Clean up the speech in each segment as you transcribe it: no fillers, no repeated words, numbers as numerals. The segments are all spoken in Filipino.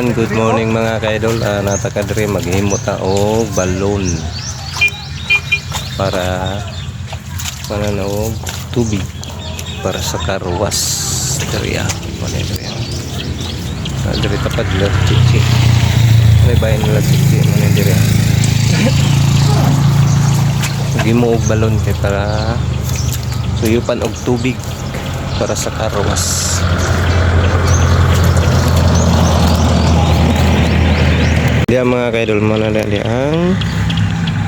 Yan, good morning mga kaidol. Nataka diri maghimo ta og balon para mananaog tubig para sa karwas diri diri. Diri tapad lag chichi. May bayan lag chichi man diri. Maghimo og balon kay para suyupan og tubig para sa karwas. Dia mga kaidol mananali ang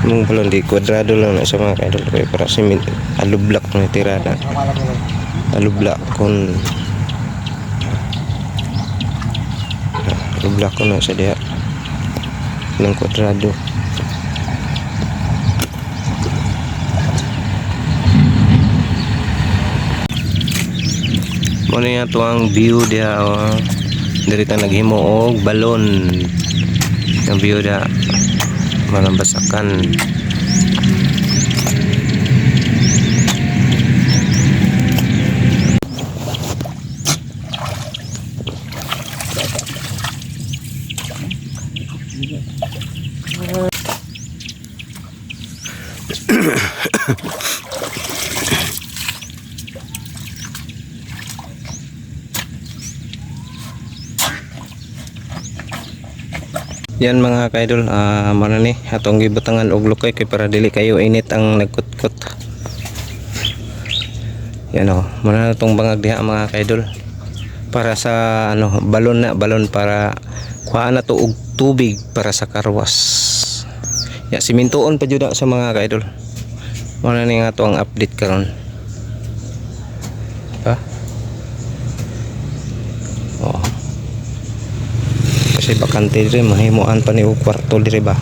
mong balon di kwadrado lang na sa mga kaidol kay para simit alublak na tirada alublak kon na sa dia ng kwadrado. Muna nga ito ang view dia diri ta naghimo og balon. Ang view dia malambasakan. Yan mga kaidol, mana ni atong gibutangan og lukay kay para dili kayo init ang nagkutkot. Yan mana tong bangag diha mga kaidol. Para sa balon para kuhaan na to og tubig para sa karwas. Ya simintuon pa jud sa mga kaidol. Mana ni nga to ang update karon. Kasi bakante diri mahimuan pa ni og kwarto diri ba.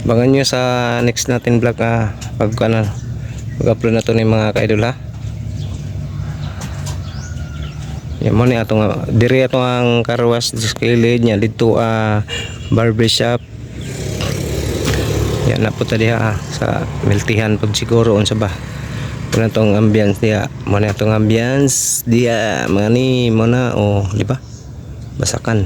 Bangan nyo sa next natin vlog pag-upload na to ni mga kaidol ha. Yan mo ni atong diri ato ang karwas diskilid nya dito barbershop. Yan na po diha sa miltihan pag siguro unsa ba. Kuna tong ambience diha, mo na tong ambience diha mga ni mo na di ba? Basakan.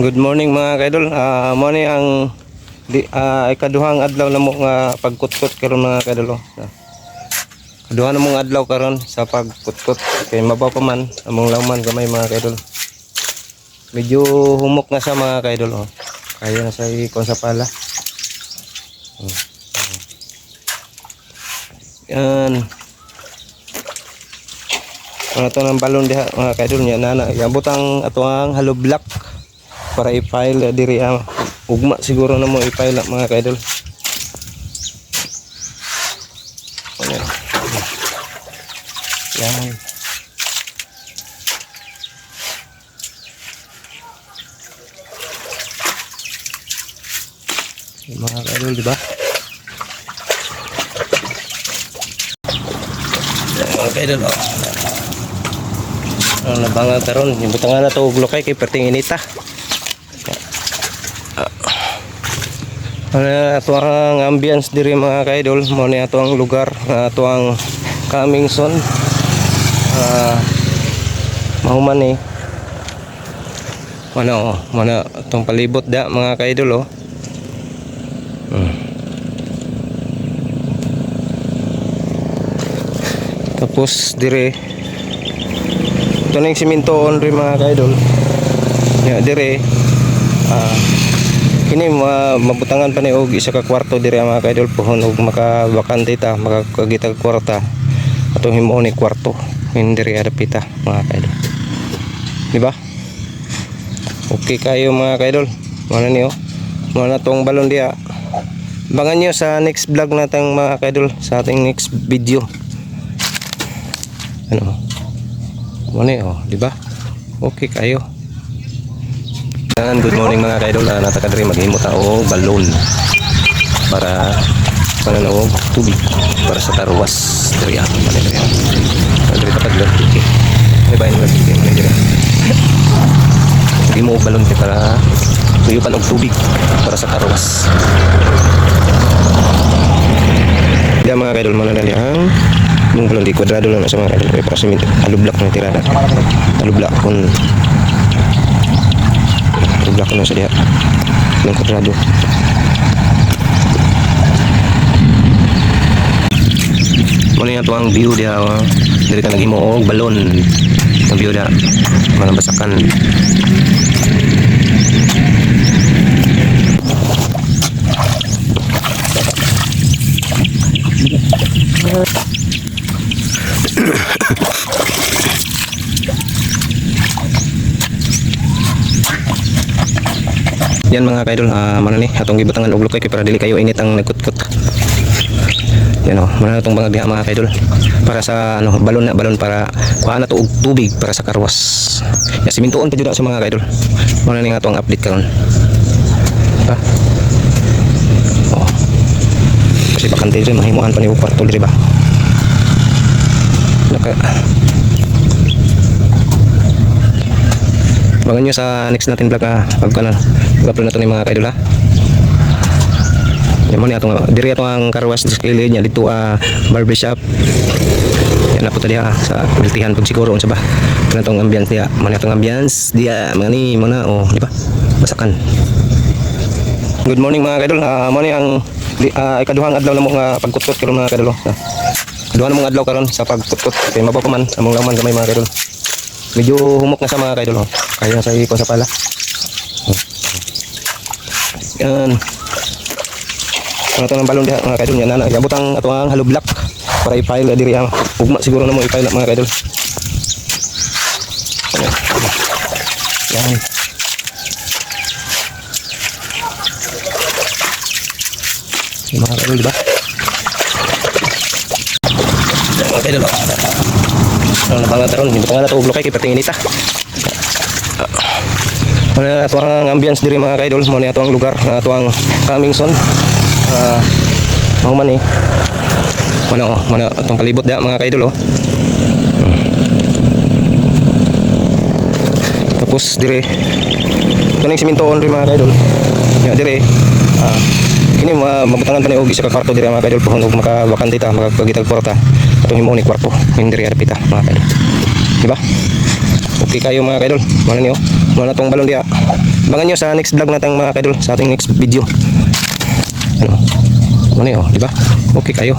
Good morning mga kaidol. Mo ni ang ikaduhang adlaw na mo nga pagkutkot karon mga kaidol. Kaduha na mong adlaw karon sa pagkutkot kay mabaw pa man among lawman gamay mga kaidol. Medyo humok na sa mga kaidol kaya na sa ikon sa pala. Yan. Ano to ng balon diha mga kaidol nya nana. Yabot ang ato ang hollow block para i-file diri ugma siguro na mo i-file mga kaidol. Yan. Mga kaidol diba? Mga kaidol nabangal karon ibutangan na to og lukay kay perting inita. Ato ang ambience diri mga kaidol mo ni ato ang lugar ato ang coming soon mahuman ni mana itong palibot da mga kaidol tapos dire ito na yung simintoon rin mga kaidol dire kini mabutangan pa ni og isa ka kwarto dire mga kaidol pohon og makabakante ta makakagitag kwarta atong himuon ni kwarto hindi rin adapita mga kaidol di ba? Okay kayo mga kaidol mana niyo mana tong balon dia. Abangan nyo sa next vlog natin mga kaidol sa ating next video. Di ba? Okay kayo. Good morning mga kaidol. Nataka diri maghimo ta og balon para mananaog tubig para sa karwas diri diri tapad lag chichi. May bayan lag chichi man diri. Maghimo og balon para suyupan og tubig para sa karwas. mga kaidol, mananali ang yung balon di kwadrado lang sa mga kaidol. Kaya para simento, alublak na tirada. Alublak kun alublak na sa diha. Yung kwadrado. Muna yung ito ang view diha. Dari ka naghimo og balon. Ang view diha. Manabasakan. Yan mga kaidol, mana ni atong gibutangan og lukay kay para dili kayo init ang nagkutkot. Yan o, mana itong bangag diha mga kaidol para sa ano balon para kuha na to og tubig para sa karwas. Ya simintuon pa jud sa mga kaidol. Mana ni nga atong update karon. Ha? Oh. Kasi bakante diri mahimuan pa ni og kwarto diri ba. Naka Abangan nyo sa next natin vlog pag-upload na ito ni mga kaidol ha. Yan mo ni atong diri atong ang karwas diskilid niya dito barbershop. Yan na po tadi sa biltihan pag siguro unsa ba. Kanatong ambiance dia, man atong ambiance dia mga ni muna di ba? Basakan. Good morning mga kaidol. Mo ni ang ikaduhang adlaw na mo nga pagkutkot karon mga kaidol. Kaduhang na mo adlaw karon sa pagkutkot kay mabaw pa man among laman gamay mga kaidol. Medyo humok na sa mga kaidol kaya na sa iko sa pala. Yan. Ano ito ng balon diha mga kaidol yan na iabot ang ato ang hollow block para i-file diri ugma siguro na mo i-file mga kaidol. Yan. Yung mga kaidol diba? Mga kaidol ang napangat ron, hindi pa nga ito ublokay kay patingin ita. Muna ito ang ambience diri mga kaidol, muna ito ang lugar, ito ang coming soon. Mahuman mana itong palibot da mga kaidol Tapos diri kaning simintoon ri mga kaidol. Ya diri kini mabutangan pa ni og isa ka kwarto diri mga kaidol pohon og makabakante ta makagitag kwarta. Atong himo ni kwarto diri ada pita mga kaidol. Di ba? Okay kayo mga kaidol. Mana niyo? Mana tong balon dia. Abangan niyo sa next vlog natin mga kaidol, sa ating next video. Ano? Ano yun, di ba? Okay kayo.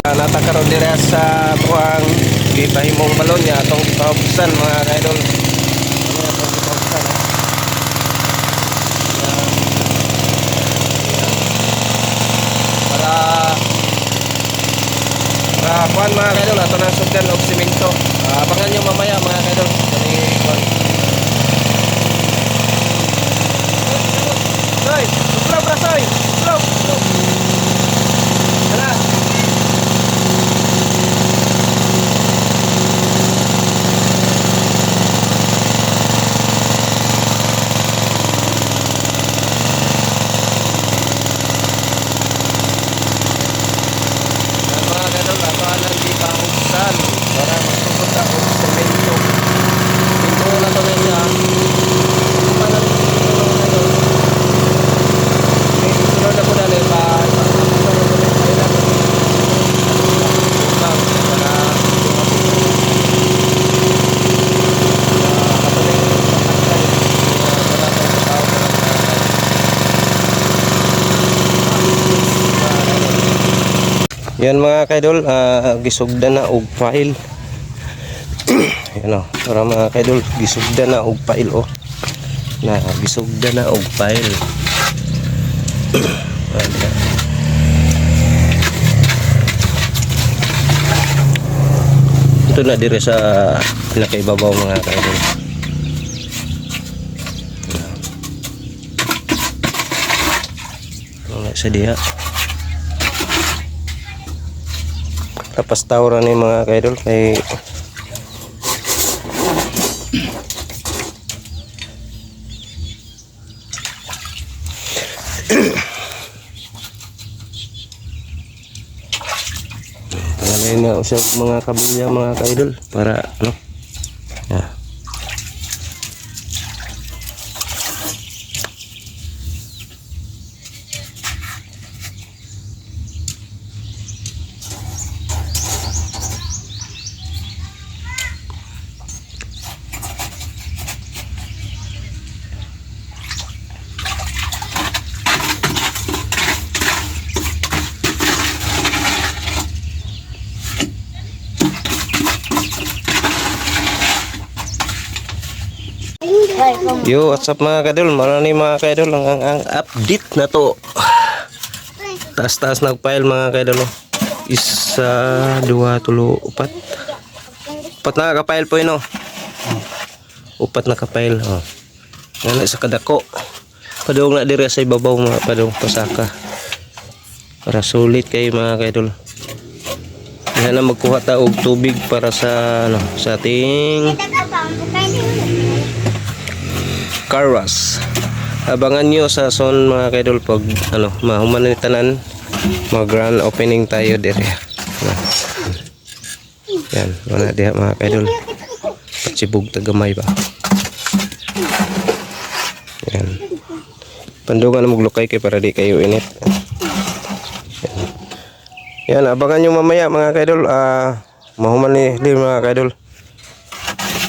Natakaroon din sa tuwang gipahimong balon niya itong kaubsan mga kaidol. Para kuhan mga kaidol, ito na sugdan o simento. Abangan nyo mamaya mga kaidol. Soy, slow bro, soy. Slow. Hala. Mga kaidol, ito lang di pahusan para masugod ako sa semento. Ito na ito na niya. Yan mga kaidol, gisugdan na og file. Yan para mga kaidol, gisugdan na og file na gisugdan na og file. Ito na dire sa pinakaibabaw mga kaidol. Sa diha. Tapos tawran ni mga kaidol kay pangalay na usap mga kabilya mga kaidol para ano ya. Yo, what's up mga kaidol? Marami mga kaidol ang update na to. Taas-taas nagpile mga kaidol. Isa, dua, tulo, upat. Upat na kapile po yun. Upat na kapile. Oh. Nga sa kadako. Padung na diri sa ibabaw mga padung pasaka. Para sulit kayo mga kaidol. Yan na magkuha ta og tubig para sa ano, sa ating car wash. Abangan nyo sa son mga kaidol pag ano, mahuman ni tanan, mag grand opening tayo dire. Yan, wala diha mga kaidol. Patsibog tagamay ba. Yan. Pandungan na maglukay kay para di kayo init. Yan, abangan nyo mamaya mga kaidol. Mahuman ni mga kaidol.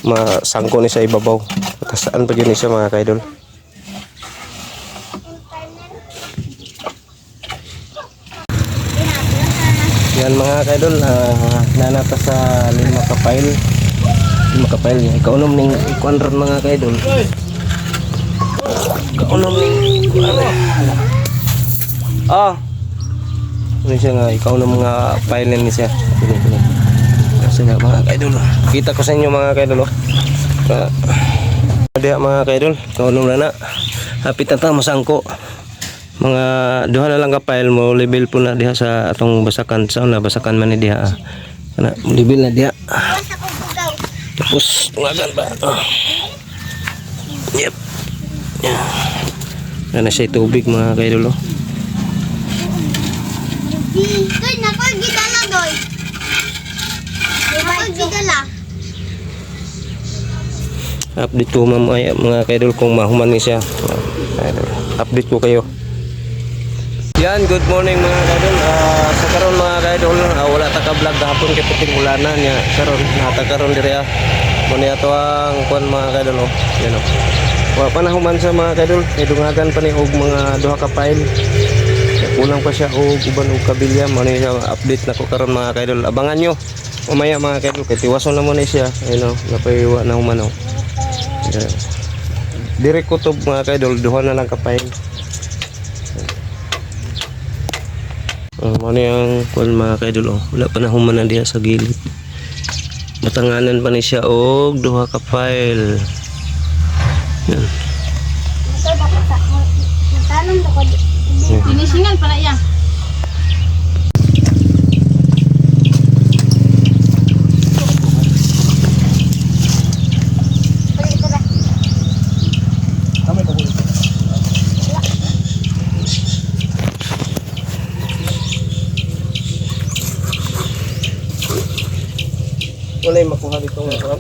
Masangko ni sa ibabaw. Patasaan pa yun siya mga kaidol. Yan mga kaidol, nanata sa 5 kapile. 5 kapile. Ikaw nom ning ikuan ron mga kaidol. Ikaw nom ning ikuan. Ano siya nga, ikaw nom nga pile ni siya. Pili. Kasi nga mga kaidol. Kita ko sa inyo mga kaidol. Diha mga kaidol, ikaw nom na. Hapit na ta masangko. Mga duha na lang ka file mo level po na diha sa atong basakan sa una basakan man ni diha kana level na diha tapos tungagan ba yep na siya tubig mga kaidol Doy na ko gidala doy gidala update ko mamaya mga kaidol kung mahuman ni siya update ko kayo. Yan, good morning mga kaidol. Sa karon mga kaidol, wala ta ka vlog gahapon kay puting ulanan nya. Karon natakaron diri Muni ato ang kuan mga kaidol Yan Wa panahuman sa mga kaidol, kay dungagan pa ni og mga duha ka file. Kulang pa siya og uban og kabilya. Muni siya update nako karon mga kaidol. Abangan nyo mamaya mga kaidol kay tiwason na mo ni siya. Napaywa na humanaw. Dire kutob mga kaidol, duha na lang ka file. Ano yung kuan mga kaidol wala pa na human na diha sa gilid. Matanganan pa ni siya og duha ka file. Yan. Finisingan pala yan. Wala yung makuha dito nga kuhan.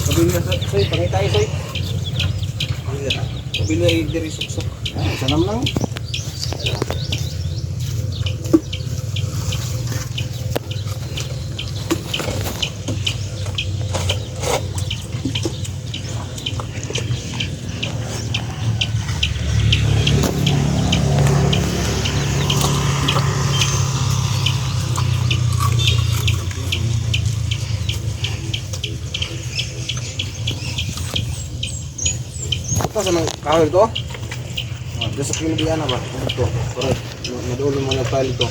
Kabili na soy, pangitay soy. Kabili na yung diri suksok. Sanam lang. Ito sa mga kahoy ito. Dito sa pinibian na ba? Ito. Correct. Madulo mo na file ito.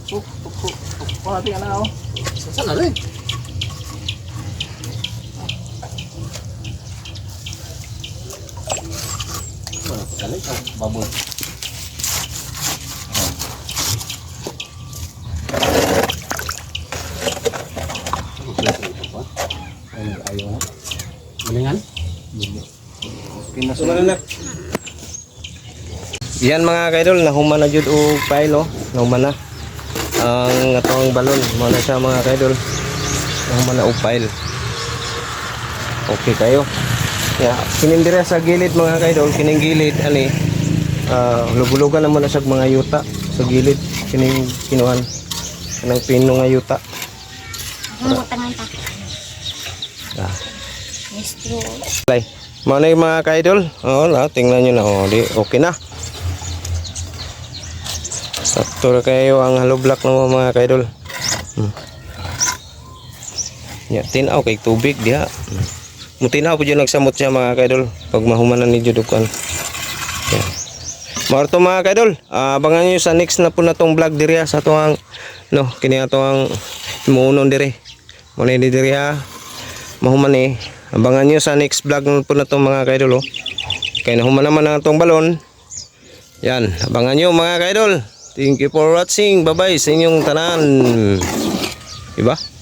Puk. Natin na ako. Saan na rin? Galit ka. Baboy. Ayaw na. Malingan? Pinasulat. Yan mga kaidol, nahuman na jud og file nahuman na. Ang atong balon mo na siya mga kaidol. Nahuman na og file. Okay kayo. Ya, kining dire sa gilid mga kaidol, kining gilid ani lugulugan na mo na sa mga yuta sa gilid kining kinuan. Kanang pino nga yuta. Ang tangan ta. Mistro. Play. Mana yung mga kaidol? Tingnan nyo na. Di, okay na. Sakto na kayo ang hollow block ng mga kaidol. Ya, tinaw kay tubig diha. Mutinaw po dyan nagsamot siya mga kaidol. Pag mahumanan ni Judukan. Yan. Marto mga kaidol. Abangan nyo sa next na po na tong vlog diri sa tuwang no, kini atong imuunon diri. Muna di diri mahuman eh. Abangan nyo sa next vlog na po na tong mga kaidol. Oh. Kaya nahuman naman na tong balon. Yan. Abangan nyo mga kaidol. Thank you for watching. Bye bye sa inyong tanan. Diba?